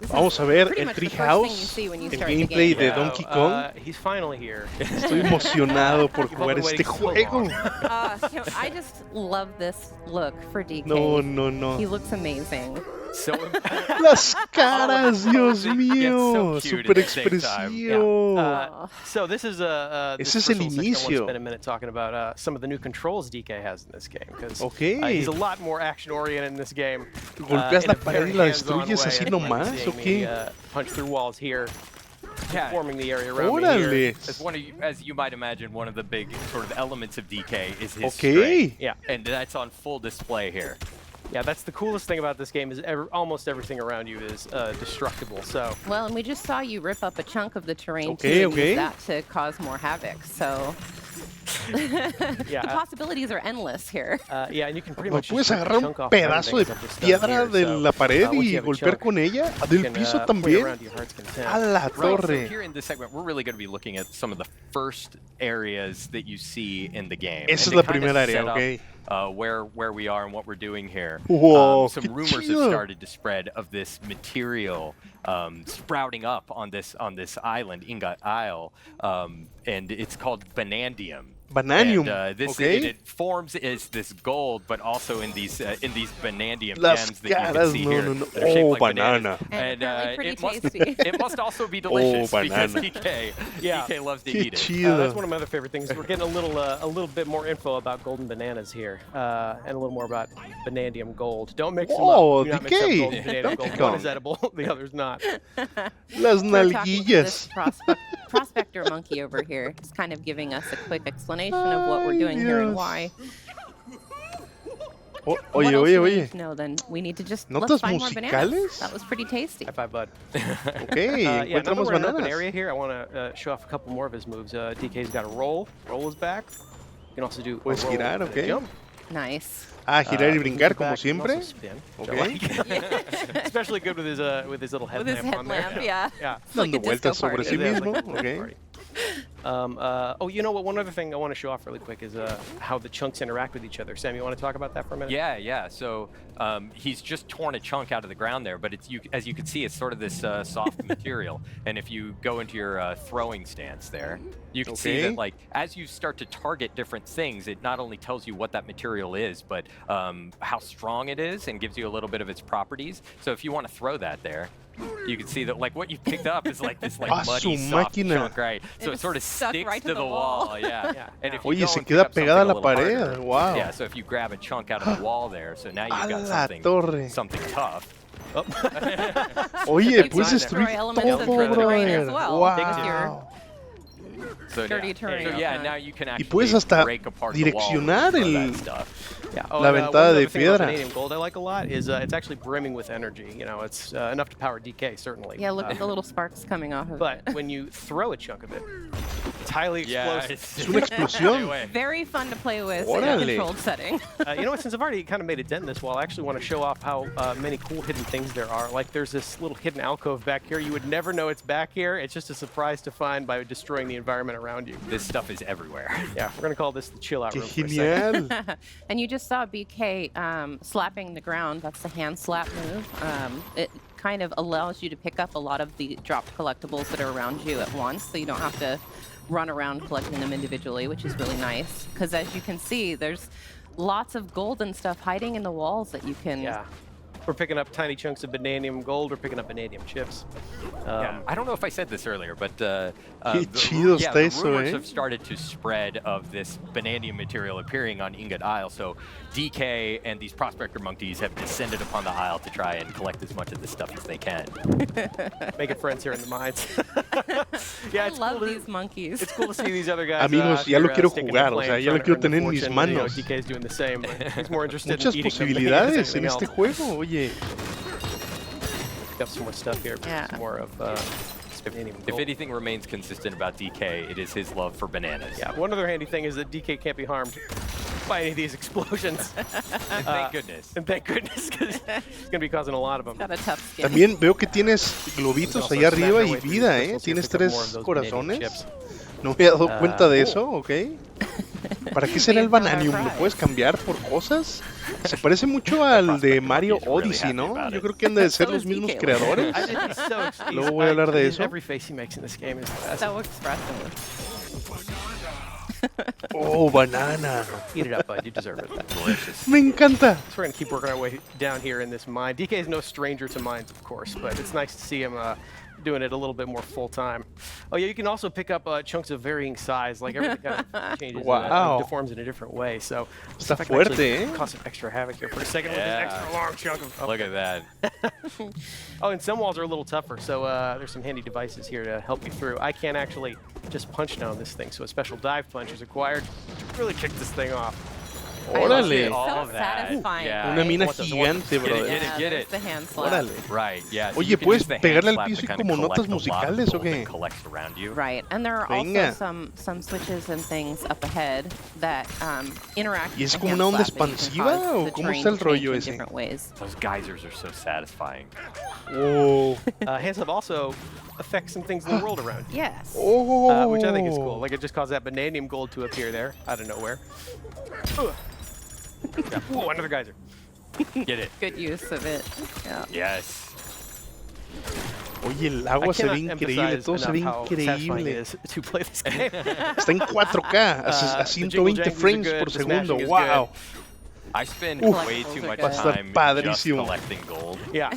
Vamos a ver el TreeHouse, el gameplay de Donkey Kong. Estoy emocionado por jugar este juego. I just love this look for DK. No. He looks amazing. Las caras, Dios mío, super expresivo. Ese es el inicio. Okay. ¿Golpeas la pared y la destruyes así nomás? Okay. Forming the area around me here. As you might imagine, one of the big sort of elements of DK is his strength. Yeah, and that's on full display here. Yeah, that's the coolest thing about this game is almost everything around you is destructible. So. Well, and we just saw you rip up a chunk of the terrain too, and use that to cause more havoc. So. The possibilities are endless here. Yeah, and you can pretty much puedes agarrar un pedazo de piedra de la pared y golpear con ella, del piso también. A la torre. So here in this segment, we're really going to be looking at some of the first areas that you see in the game. Esa es la primera área, okay. Where we are and what we're doing here. Whoa, some rumors have started to spread of this material sprouting up on this island, Ingot Isle, and it's called Banandium. Bananium. And, it forms as this gold, but also in these Banandium Las gems that you can see here. Oh, like banana. And it must also be delicious because DK loves to eat it. That's one of my other favorite things. We're getting a little bit more info about golden bananas here, and a little more about Banandium gold. Don't mix them up. Do not mix up gold and Banandium gold. One is edible, the other's not. Las nalguillas. Prospector monkey over here is kind of giving us a quick explanation of what we're doing here and why. Oye. No, then we need to just ¿Notas find more bananas. musicales? That was pretty tasty. High five, bud. Okay, encontramos we're in an bananas. area here, I want to show off a couple more of his moves. DK's got a roll. Roll is back. You can also do Puedes girar, okay. Jump. Nice. Girar y brincar como siempre. Okay. Especially good with his little headlamp on there. Yeah. Dando vueltas sobre sí mismo. Okay. You know what? One other thing I want to show off really quick is how the chunks interact with each other. Sam, you want to talk about that for a minute? Yeah. So he's just torn a chunk out of the ground there, but as you can see, it's sort of this soft material. And if you go into your throwing stance there, you can see that like as you start to target different things, it not only tells you what that material is, but how strong it is and gives you a little bit of its properties. So if you want to throw that there, you can see that like what you picked up is like this like muddy soft chunk, right? So it sort of sticks right to the wall. Yeah. And if you Oye, go se and pick queda up something pegada a a la little pared. harder, Wow. Yeah, so if you grab a chunk out of the wall there, so now you've got something tough. Oye, puedes destroy destruir elements of todo, the terrain as brother. well. Wow. So, Dirty terrain. now you can Y actually puedes hasta break apart the wall direccionar with el... that stuff. La ventada de piedra. Vanadium gold I like a lot is it's actually brimming with energy. You know, it's enough to power DK certainly. Yeah, look at the little sparks coming off of it. But when you throw a chunk of it, it's highly explosive. Es una explosión. Very fun to play with in Órale. a controlled setting. You know what? Since I've already kind of made a dent in this wall, I actually want to show off how many cool hidden things there are. Like there's this little hidden alcove back here. You would never know it's back here. It's just a surprise to find by destroying the environment around you. This stuff is everywhere. Yeah, we're gonna call this the chill out Qué room. For a second. genial. And you just saw BK slapping the ground. That's the hand slap move. It kind of allows you to pick up a lot of the dropped collectibles that are around you at once, so you don't have to run around collecting them individually, which is really nice. Because as you can see, there's lots of gold and stuff hiding in the walls that you can... Yeah. We're picking up tiny chunks of vanadium gold. We're picking up vanadium chips. I don't know if I said this earlier, but Qué chido está the eso, rumors have started to spread of this vanadium material appearing on Ingot Isle. So DK and these prospector monkeys have descended upon the isle to try and collect as much of this stuff as they can. Making friends here in the mines. I love these monkeys. It's cool to see these other guys. Amigos, ya lo quiero jugar, o sea, ya lo quiero tener en mis manos. DK's doing the same, but he's more interested Muchas in eating posibilidades en este juego, oye. Got some more stuff here. Yeah. Some more of vanadium If gold. anything remains consistent about DK, it is his love for bananas. Yeah, one other handy thing is that DK can't be harmed by any of these explosions. And thank goodness. And thank goodness, because he's going to be causing a lot of them. Got a tough skin. También veo que tienes globitos allá arriba y vida, ¿eh? Tienes 3 corazones. No me he dado cuenta de eso, ¿ok? ¿Para qué será el Bananium? ¿Lo puedes cambiar por cosas? Se parece mucho al de Mario Odyssey, ¿no? Yo creo que han de ser los mismos creadores. Luego voy a hablar de eso. Every face he makes in this game is So expressive. Oh, banana. Eat it up, bud. You deserve it. Delicious. Me encanta. So we're gonna keep working our way down here in this mine. DK is no stranger to mines, of course, but it's nice to see him doing it a little bit more full time. Oh yeah, you can also pick up chunks of varying size, like everything kind of changes, Wow. deforms in a different way. So Está if I can actually fuerte, eh? cause some extra havoc here for a second with this extra long chunk of. Look at that. Oh, and some walls are a little tougher, so there's some handy devices here to help you through. I can't actually just punch down this thing, so a special dive punch is required to really kick this thing off. Órale. So All that. satisfying. Yeah. Una mina What the- gigante, Get brother. it, Yeah, get there's it. the hand slap. Órale. Right, yeah. So Oye, you can ¿puedes use the hand pegarle al slap to piso y kinda como notas collect a lot of musicales, o gold qué? that collects around you. Right, and there are Venga. also some switches and things up ahead that interact ¿Y es with the como hand una onda slap, and you can expansiva, cause o the cómo terrain está el to change rollo in ese? different ways. Those geysers are so satisfying. Oh. Hand slap also affects some things in the world around you. Yes. Oh. Which I think is cool. Like it just caused that bananium gold to appear there out of nowhere. Yeah. Whoa, another geyser. Get it. Good use of it. Yeah. Yes. Oye, el agua se ve increíble, todo se ve increíble. To play this game. Está en 4K, a 120 frames por segundo. Wow. I spend Uf. way too much Va a estar time just padrísimo. collecting gold. Yeah,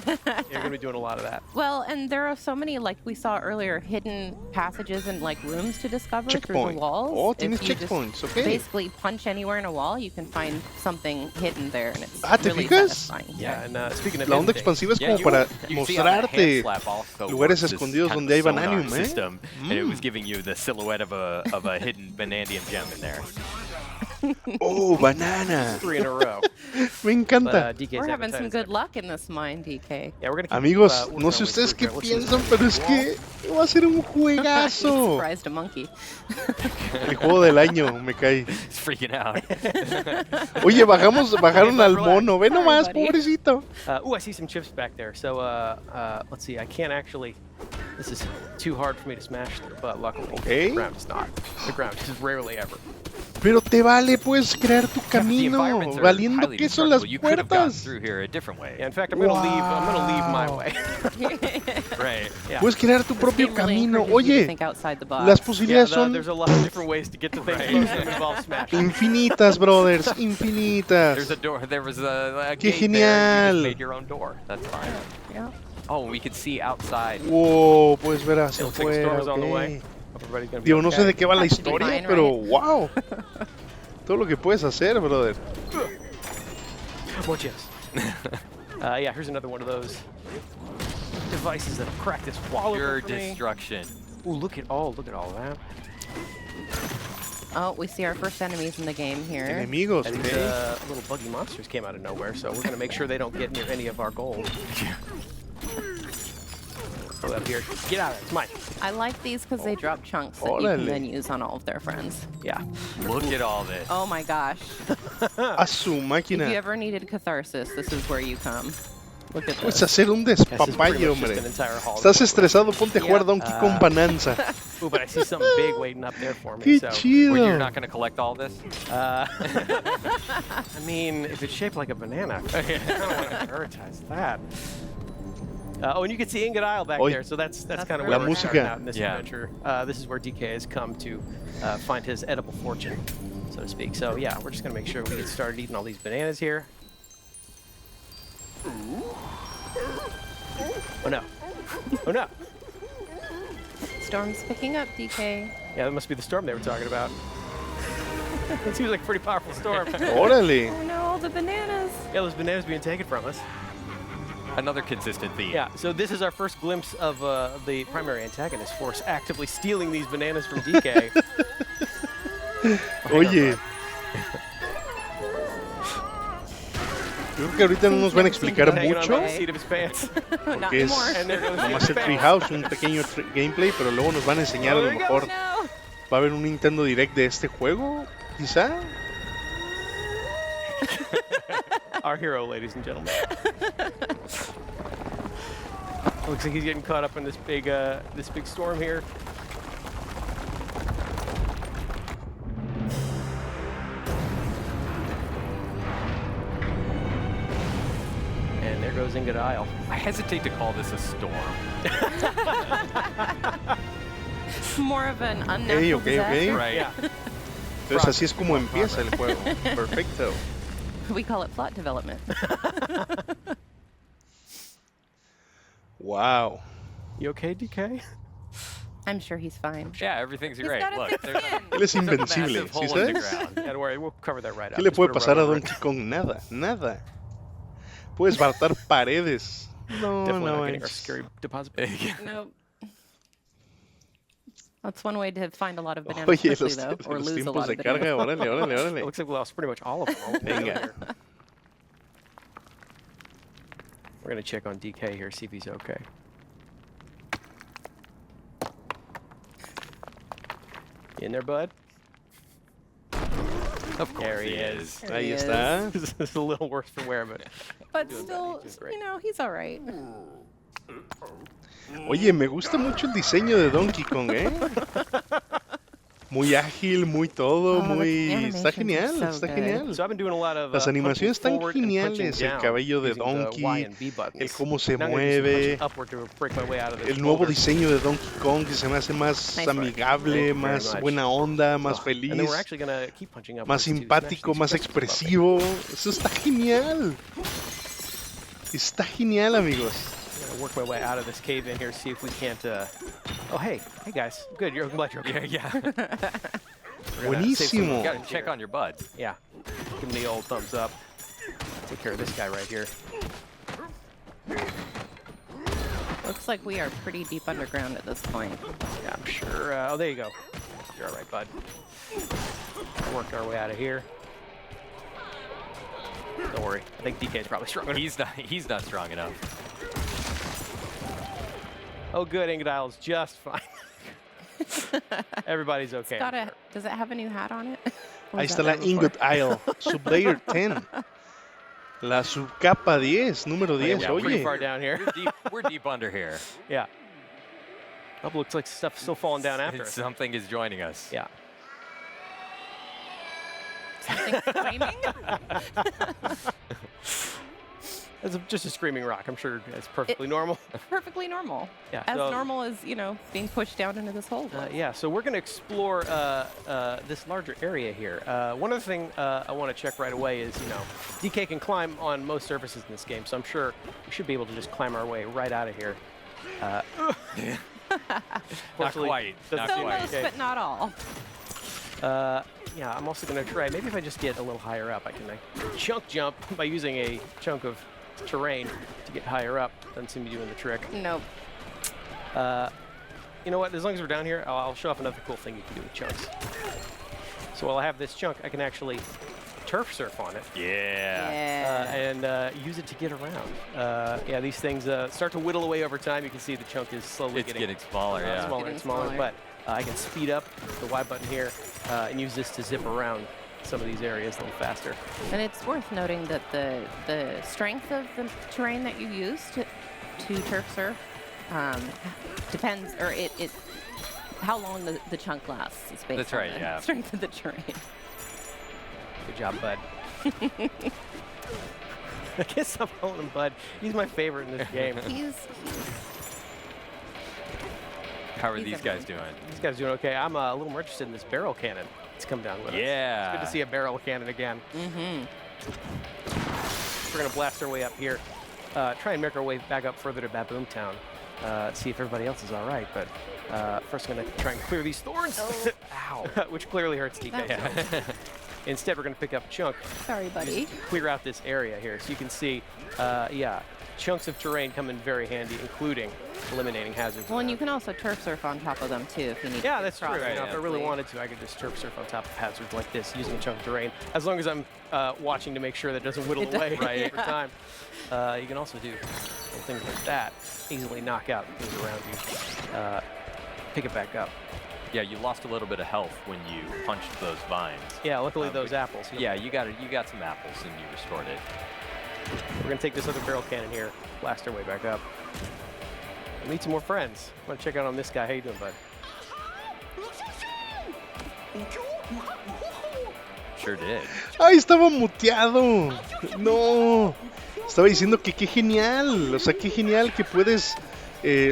you're gonna be doing a lot of that. Well, and there are so many, like we saw earlier, hidden passages and like rooms to discover through Checkpoint. the walls. Oh, If tienes you just checkpoints, okay. Basically punch anywhere in a wall, you can find something hidden there, and it's Ah, ¿te really fijas? satisfying. Yeah, and speaking of La onda ending, expansiva es Yeah, como you- para you see how that hand mostrarte slap also lugares works as escondidos kind of donde hay a sonar vanadium, ¿eh? system, and it was giving you the silhouette of a hidden vanadium gem in there. Oh, banana. 3 in a row. Me encanta. DK's We're having appetite some is good up. luck in this mine, DK. Yeah, we're gonna keep, Amigos, working no our sé way ustedes through qué here. Let's piensan, pero es wall. que va a ser un He juegazo. surprised a monkey. El juego del año, me cae. It's freaking out. Oye, bajaron al mono. Ve nomás, Sorry, buddy. pobrecito. Ooh, I see some chips back there. So, let's see. I can't actually. This is too hard for me to smash through, but luckily Okay. the ground is not. The ground is rarely ever. Pero te vale, puedes crear tu The camino. environments are Valiendo highly que son las destructible. You could have gotten puertas. through here a different way. Yeah, in fact, I'm gonna leave my Wow. way. Right. Yeah. Puedes crear tu This propio game really camino. encourages you to Oye, think outside the box. las Yeah, posibilidades son there's a lot of different ways to get to things. Right. Most of them involve smashing. infinitas, brothers. There's Infinitas. a door. There was a Qué gate there. You genial. just made your own door. That's fine. Yeah. Oh, we could see outside. Wow, puedes ver hacia It looks like a afuera. storm is on the ok. way. Hope everybody's gonna be Digo, no sé okay. de qué va la Has to be historia, fine, pero right? wow. Todo lo que puedes hacer, brother. More chips. Yeah, here's another one of those devices that crack this wall Pure open for me. destruction. Ooh, look at all that. Oh, we see our first enemies in the game here. Enemigos, And ok. these little buggy monsters came out of nowhere, so we're gonna make sure they don't get near any of our gold. Throw that up here. Get out of there. It's mine. I like these because they drop chunks that you Órale. can then use on all of their friends. Yeah. Look at all this. Oh my gosh. A su If you máquina. ever needed catharsis, this is where you come. Look at Puedes this. hacer un This is pretty despapalle, much just hombre. an entire hall. Estás estresado, ponte a jugar Yeah. Donkey Kong Bananza. Ooh, but I see something big waiting up there for me. Qué So, Well, chido. you're not going to collect all this? I mean, if it's shaped like a banana, I don't want to prioritize that. Oh, and you can see Ingot Isle back Oy. there, so that's That's kind of La where we're starting música. out in this Yeah. adventure. This is where DK has come to find his edible fortune, so to speak. So yeah, we're just gonna make sure we get started eating all these bananas here. Oh no! Oh no! Storm's picking up, DK. Yeah, that must be the storm they were talking about. It seems like a pretty powerful storm. Órale. Oh no, the bananas. Yeah, those bananas being taken from us. Another consistent theme. Yeah, so this is our first glimpse of the primary antagonist force actively stealing these bananas from DK. Oye. Yo creo que ahorita no nos van a explicar Hanging on mucho. by the seat of his pants. Not Que es anymore. And there goes nomás his el pants. TreeHouse, un pequeño gameplay, pero luego nos van a enseñar a lo mejor. No. Va a haber un Nintendo Direct de este juego, quizá. Our hero, ladies and gentlemen. Looks like he's getting caught up in this big storm here. ingot aisle. I hesitate to call this a storm. More of an unnatural disaster. Right. Yeah. Entonces así es como empieza el juego. Perfecto. We call it plot development. Wow. You okay, DK? I'm sure he's fine. Yeah, everything's He's great. got a Look, thick there's skin. Él es a invencible, massive ¿sí hole in the sabes? ground. Don't worry, we'll cover that right up. ¿Qué le Just puede put pasar a rubber Donkey Kong? Nada, nada. Puedes bartar paredes. No, Definitely no not getting our es. scary deposit. Nope. That's one way to find a lot of bananas Oye, quickly, los, though, or los lose a tiempos lot de of carga, bananas. órale, órale, It órale. looks like we lost pretty much all of them. Venga. We're gonna check on DK here, see if he's okay. You in there, bud? Of course There he is. There Ahí he is. está. This is a little worse for wear, but But doing still, bad. He's doing great. you know, he's all right. Oye, me gusta mucho el diseño de Donkey Kong, ¿eh? Muy ágil, muy todo, Oh, the muy... animations Está are genial, so está good. genial. so I've been doing a lot of Las animaciones punching están forward and punching geniales, el down cabello de using the Donkey, Y and B buttons. el cómo se Now I'm gonna do some punching mueve, upward to break my way out of this el nuevo boulder. diseño de Donkey Kong que se me hace más Nice work. amigable, Thank you very más much. buena onda, más And then feliz, we're actually gonna keep punching upwards más to smash simpático, these más crystals above me. expresivo. Eso está genial. Está genial, amigos. I'm gonna work my way out of this cave in here, see if we can't. Oh, hey guys, good. I'm glad you're okay. Yeah. We're gonna save some Buenísimo. You gotta guns check here. on your buds. Yeah, give him the old thumbs up. Take care of this guy right here. Looks like we are pretty deep underground at this point. Yeah, I'm sure. Oh, there you go. You're all right, bud. Work our way out of here. Don't worry. I think DK's probably strong. He's not strong enough. Oh, good. Ingot Isle's just fine. Everybody's okay. Does it have a new hat on it? Or Ahí was está that la there before? Ingot Isle, Sublayer 10. La subcapa 10, número 10, Yeah, we're pretty oye. far down here. We're deep under here. Yeah. Oh, looks like stuff's still falling down after us. Something is joining us. Yeah. Something screaming? It's just a screaming rock. I'm sure it's perfectly normal. Perfectly normal. Yeah, As so- normal as, being pushed down into this hole. Yeah, so we're going to explore this larger area here. One other thing I want to check right away is, DK can climb on most surfaces in this game, so I'm sure we should be able to just climb our way right out of here. Not Fortunately, quite. Not So quite. most, but not all. Yeah, I'm also going to try, maybe if I just get a little higher up, I can chunk jump by using a chunk of terrain to get higher up. Doesn't seem to be doing the trick. Nope. You know what, as long as we're down here, I'll show off another cool thing you can do with chunks. So while I have this chunk, I can actually turf surf on it. Yeah. And use it to get around. Yeah, these things start to whittle away over time. You can see the chunk is slowly It's getting smaller, yeah. smaller Getting and smaller. smaller. But I can speed up the Y button here and use this to zip around some of these areas a little faster. And it's worth noting that the strength of the terrain that you use to turf surf depends, or it how long the chunk lasts is based That's on right, the yeah. strength of the terrain. Good job, bud. I guess I'm calling him Bud. He's my favorite in this game. He's How are He's these guys doing? These guys doing okay. I'm a little more interested in this barrel cannon. It's come down with us. Yeah. It's good to see a barrel cannon again. We're going to blast our way up here. Try and make our way back up further to Baboom Town. See if everybody else is all right. But first, I'm going to try and clear these thorns. Ow. Which clearly hurts DK. That's Instead, we're going to pick up a chunk. sorry, buddy. Clear out this area here. So you can see, yeah, chunks of terrain come in very handy, including eliminating hazards. Well, and you around. can also turf surf on top of them too if you need Yeah, to. that's true. cross You know, if I really quickly. wanted to, I could just turf surf on top of hazards like this using a chunk of terrain. As long as I'm watching to make sure that it doesn't whittle It does- away right. over time. You can also do little things like that. Easily knock out things around you. Pick it back up. Yeah, you lost a little bit of health when you punched those vines. Yeah, luckily those but- apples. Yeah, you got some apples and you restored it. We're going to take this other barrel cannon here, blast our way back up. And meet some more friends. I want to check out on this guy. How you doing, bud? Sure did. ¡Ay, estaba muteado! ¡No! Estaba diciendo que qué genial, o sea, qué genial que puedes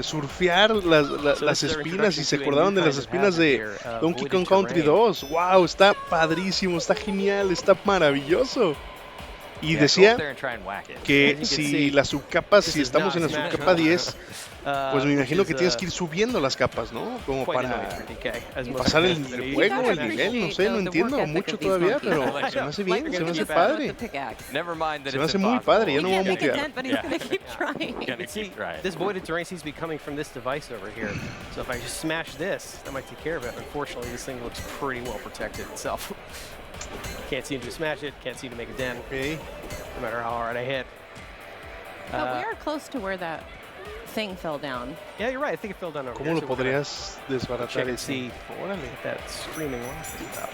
surfear las espinas y se acordaban de las espinas de Donkey Kong Country 2. ¡Wow! Está padrísimo, está genial, está maravilloso. Y decía que si las subcapas, si estamos en la subcapa 10, pues me imagino que tienes que ir subiendo las capas, ¿no? Como para pasar el juego, el nivel, no sé, no entiendo mucho todavía, pero se me hace bien, se me hace padre. Se me hace muy padre, ya no voy a mutear. This voided terrain seems to be coming from this device over here. So if I just smash this, that might take care of it. Unfortunately, this thing looks pretty well protected itself. Can't seem to smash it, can't seem to make a dent, no matter how hard I hit. But we are close to where that thing fell down. Yeah, you're right. I think it fell down over ¿Cómo there. lo podrías desbaratar? Órale. That screaming rock is about.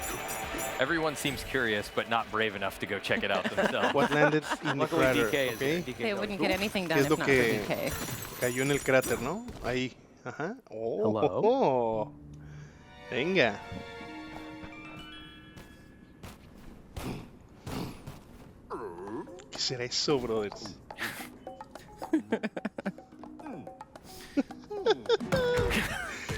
Everyone seems curious, but not brave enough to go check it out themselves. What landed in the crater? DK They wouldn't get anything done Es if lo not for que DK. cayó en el cráter, ¿no? Ahí. Ajá. Oh, Hello. oh. Venga. ¿Qué será eso, brothers?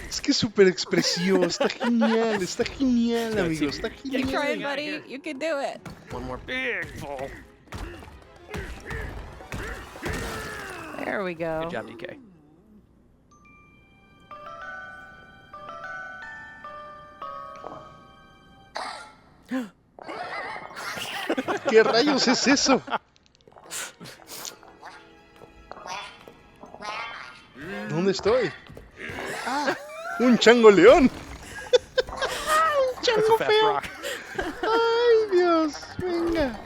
Es que es súper expresivo, está genial, amigo, está Keep genial. trying, buddy. You can do it. One more big fall. There we go. Good job, DK. ¿Qué rayos es eso? ¿Dónde estoy? ¡Ah! ¡Un chango león! ¡Un chango feo! ¡Ay, Dios! ¡Venga!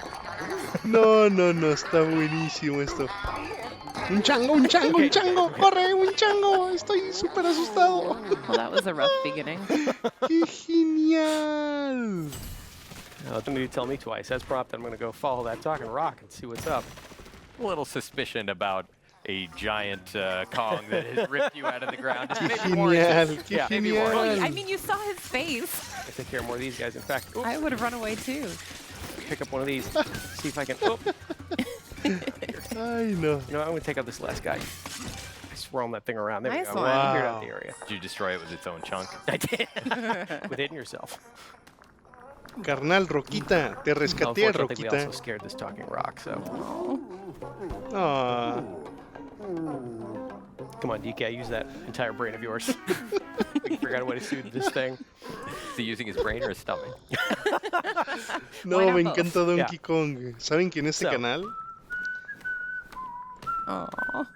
No, no, no, está buenísimo esto. ¡Un chango, un chango, un chango! ¡Corre, un chango! Estoy súper asustado. Well, that was a rough beginning. ¡Qué genial! Now, don't need to tell me twice. As prompted, I'm going to go follow that talking rock and see what's up. A little suspicion about a giant Kong that has ripped you out of the ground. ¡Qué genial! ¡Qué Well, I genial! mean, you saw his face. I take care of more of these guys. In fact, oops, I would have run away too. pick up one of these. See if I can. Oh, ¡Ay, no! you know, I'm going to take out this last guy. I swirl that thing around. There Nice we go. one. Cleared out the area. Did you destroy it with its own chunk? I did. With hitting yourself. Carnal, Roquita, te rescaté, Unfortunately, we Roquita. also scared this talking rock. So Ah, come on, DK, use that entire brain of yours. We figured out a way to soothe this thing. Is he using his brain or his stomach? no, Why not me both? encanta Donkey Yeah. Kong. ¿Saben que en este So. canal Aw.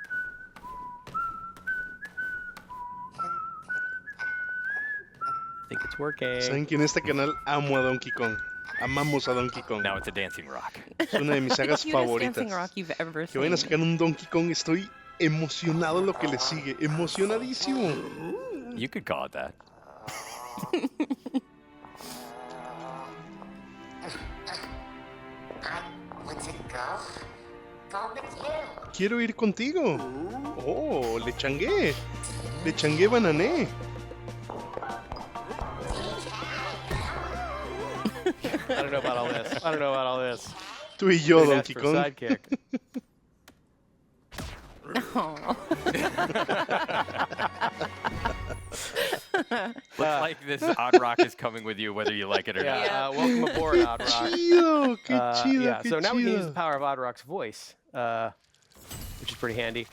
I think it's working. Saben que en este canal amo a Donkey Kong. Amamos a Donkey Kong. Now it's a dancing rock. Es una de mis sagas The cutest dancing favoritas. rock you've ever Que vayan a seen. sacar un Donkey Kong, estoy emocionado lo que le sigue. Emocionadísimo. You could call it that. Quiero ir contigo. Oh, le changué. Le changué banané. I don't know about all this. I don't know about all this. Tú y yo, Maybe that's Donkey for Kong. sidekick. Aw. Looks like this odd rock is coming with you, whether you like it or not. Yeah, welcome aboard, Odd Rock. Chido, qué chido, Yeah, qué so now we can use the chido. power of Odd Rock's voice, which is pretty handy.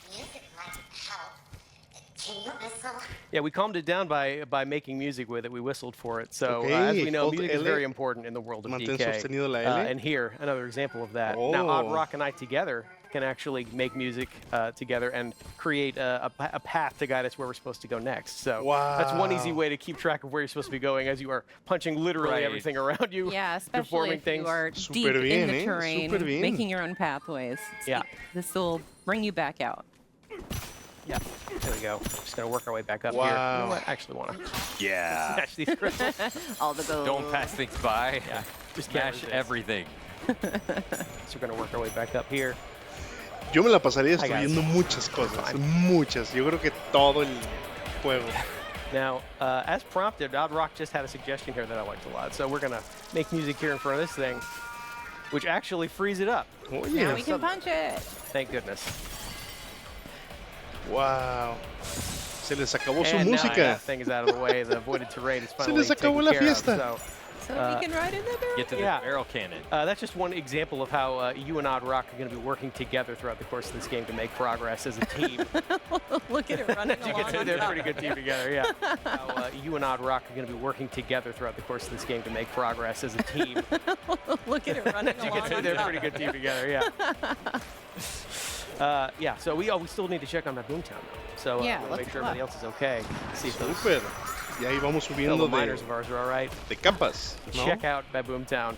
Yeah, we calmed it down by making music with it. We whistled for it. So as we know, hold music is L. very important in the world of Mantén DK. sostenido la L. And here, another example of that. Now, Odd Oh. Rock and I together can actually make music together and create a path to guide us where we're supposed to go next. So that's one easy Wow. way to keep track of where you're supposed to be going as you are punching literally Right. everything around you, Yeah, especially deforming if things. you are Súper deep in bien, the ¿eh? terrain, Súper bien. making your own pathways. Yeah. This will bring you back out. Yeah, there we go. Just gonna work our way back up here. You Wow. know what? I actually want to Yeah. smash these crystals. All the gold. Don't pass things by. Yeah, just Smash can't resist. everything. So we're gonna work our way back up here. Yo me la pasaría Hi, guys. destruyendo muchas cosas. Fine. Muchas. Yo creo que todo el juego. Now, as prompted, Odd Rock just had a suggestion here that I liked a lot. So we're gonna make music here in front of this thing. which actually frees it up. Oye, Now we can punch it. Thank goodness. wow. Se les acabó su And now música. that thing is out of the way. The avoided terrain is finally les acabó taken la care of, fiesta. So we can ride in the barrel. Get to the Yeah. barrel cannon. That's just one example of how you and Odd Rock are going to be working together throughout the course of this game to make progress as a team. Look at it running You along can see on they're a top. pretty good team together, yeah. How you and Odd Rock are going to be working together throughout the course of this game to make progress as a team. Look at it running You along can see on they're a top. pretty good team together, yeah. Yeah, so we still need to check on that Boomtown, though. So Yeah, we'll let's make sure look. everybody else is okay. See if those Súper. Y ahí vamos subiendo fellow miners of ours are all right. de capas, ¿no? Check out Baboomtown.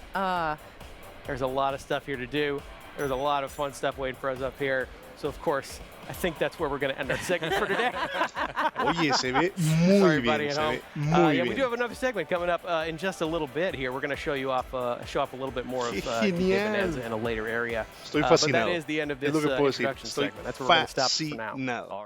There's a lot of stuff here to do. There's a lot of fun stuff waiting for us up here. So, of course, I think that's where we're going to end our segment for today. Oye, se ve muy Sorry, bien, buddy, at se home. ve muy Yeah, bien. we do have another segment coming up in just a little bit here. We're going to show you off, show off a little bit more of Qué DJ genial. Bonanza in a later area. Estoy But that fascinado. is the end of Es this lo que puedo decir. introduction Estoy segment. That's where we're going to stop for now. fascinado. All